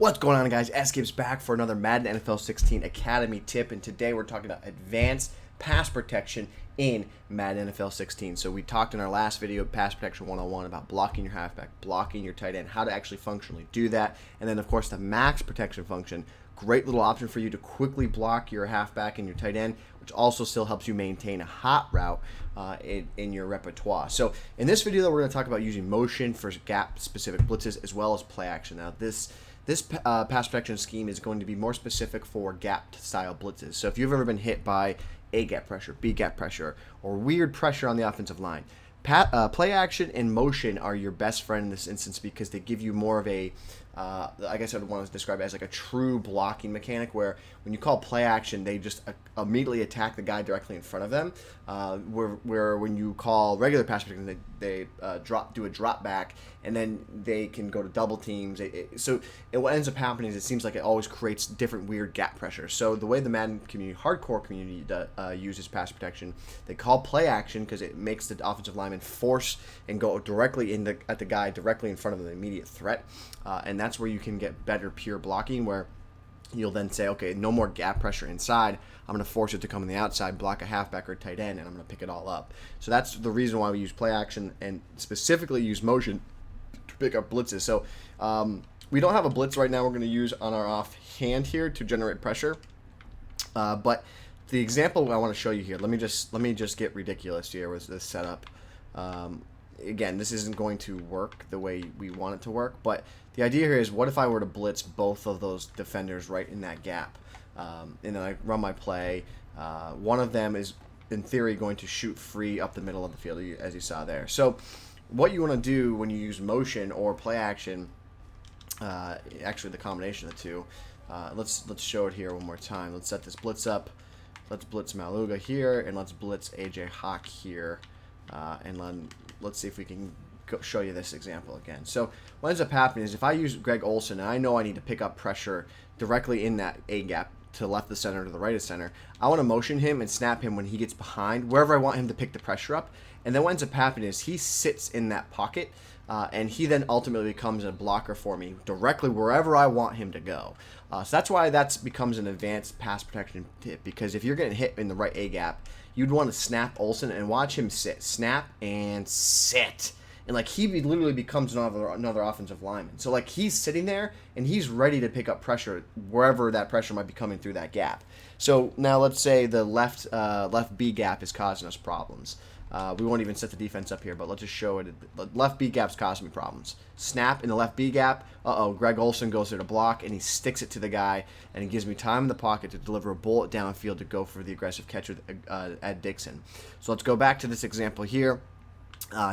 What's going on, guys? Sgibs back for another Madden NFL 16 Academy tip, and today we're talking about advanced pass protection in Madden NFL 16. So we talked in our last video, Pass Protection 101, about blocking your halfback, blocking your tight end, how to actually functionally do that, and then of course the max protection function. Great little option for you to quickly block your halfback and your tight end, which also still helps you maintain a hot route in your repertoire. So in this video, though, we're going to talk about using motion for gap-specific blitzes as well as play action. Now this pass protection scheme is going to be more specific for gap-style blitzes. So if you've ever been hit by A-gap pressure, B-gap pressure, or weird pressure on the offensive line, play action and motion are your best friend in this instance because they give you more of a, I guess I would want to describe it as like a true blocking mechanic, where when you call play action, they just immediately attack the guy directly in front of them. Where when you call regular pass protection, they do a drop back, and then they can go to double teams. What ends up happening is it seems like it always creates different weird gap pressure. So the way the Madden community, hardcore community, uses pass protection, they call play action because it makes the offensive lineman force and go directly at the guy directly in front of the immediate threat, and that's where you can get better pure blocking, where you'll then say, okay, no more gap pressure inside. I'm going to force it to come on the outside, block a halfback or tight end, and I'm going to pick it all up. So that's the reason why we use play action and specifically use motion to pick up blitzes. So we don't have a blitz right now we're going to use on our offhand here to generate pressure. But the example I want to show you here, let me just get ridiculous here with this setup. Again, this isn't going to work the way we want it to work, but the idea here is, what if I were to blitz both of those defenders right in that gap? And then I run my play. One of them is, in theory, going to shoot free up the middle of the field, as you saw there. So what you want to do when you use motion or play action, actually the combination of the two, let's show it here one more time. Let's set this blitz up. Let's blitz Maluga here, and let's blitz AJ Hawk here. And let's see if we can show you this example again. So what ends up happening is, if I use Greg Olsen and I know I need to pick up pressure directly in that A gap to left of center to the right of center, I want to motion him and snap him when he gets behind wherever I want him to pick the pressure up. And then what ends up happening is he sits in that pocket, and he then ultimately becomes a blocker for me directly wherever I want him to go. So that's why that becomes an advanced pass protection tip, because if you're getting hit in the right A gap, you'd want to snap Olsen and watch him sit. Snap and sit. And like, he literally becomes another offensive lineman. So like, he's sitting there and he's ready to pick up pressure wherever that pressure might be coming through that gap. So now let's say the left B gap is causing us problems. We won't even set the defense up here, but let's just show it. The left B gap's causing me problems. Snap in the left B gap. Greg Olsen goes there to block, and he sticks it to the guy, and he gives me time in the pocket to deliver a bullet downfield to go for the aggressive catch with Ed Dixon. So let's go back to this example here.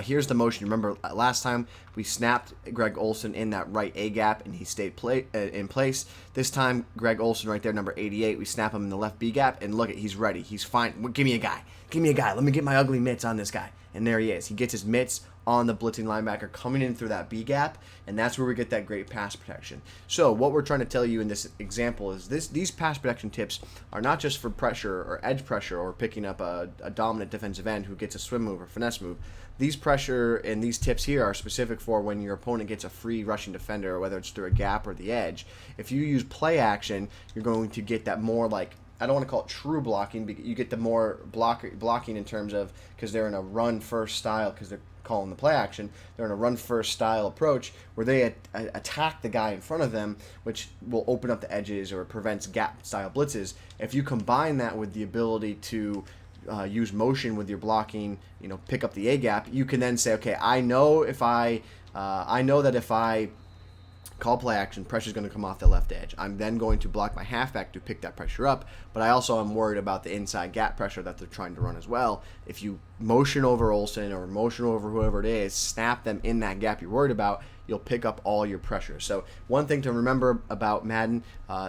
Here's the motion. Remember, last time we snapped Greg Olsen in that right A gap, and he stayed in place. This time, Greg Olsen right there, number 88, we snap him in the left B gap, and look, he's ready. He's fine. Give me a guy. Give me a guy. Let me get my ugly mitts on this guy. And there he is. He gets his mitts on the blitzing linebacker coming in through that B gap, and that's where we get that great pass protection. So what we're trying to tell you in this example is these pass protection tips are not just for pressure or edge pressure or picking up a dominant defensive end who gets a swim move or finesse move. These pressure and these tips here are specific for when your opponent gets a free rushing defender, whether it's through a gap or the edge. If you use play action, you're going to get that more, like, I don't want to call it true blocking, but you get the more blocking in terms of, because they're in a run-first style, because they're calling the play action, they're in a run-first style approach where they attack the guy in front of them, which will open up the edges or prevents gap-style blitzes. If you combine that with the ability to use motion with your blocking, pick up the A gap, you can then say, okay, I know that if I call play action, pressure is going to come off the left edge. I'm then going to block my halfback to pick that pressure up, but I also am worried about the inside gap pressure that they're trying to run as well. If you motion over Olsen or motion over whoever it is, snap them in that gap you're worried about, you'll pick up all your pressure. So one thing to remember about Madden,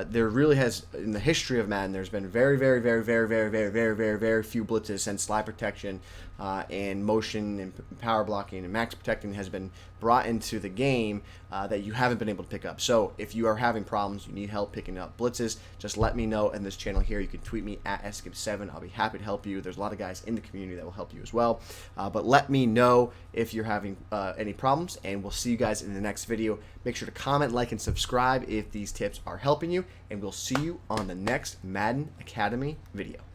there really has, in the history of Madden, there's been very, very, very, very, very, very, very, very, very few blitzes since slide protection and motion and power blocking and max protecting has been brought into the game that you haven't been able to pick up. So if you are having problems, you need help picking up blitzes, just let me know in this channel here. You can tweet me at Sgibs7. I'll be happy to help you. There's a lot of guys in the community that will help you as well. But let me know if you're having any problems, and we'll see you guys in the next video. Make sure to comment, like, and subscribe if these tips are helping you, and we'll see you on the next Madden Academy video.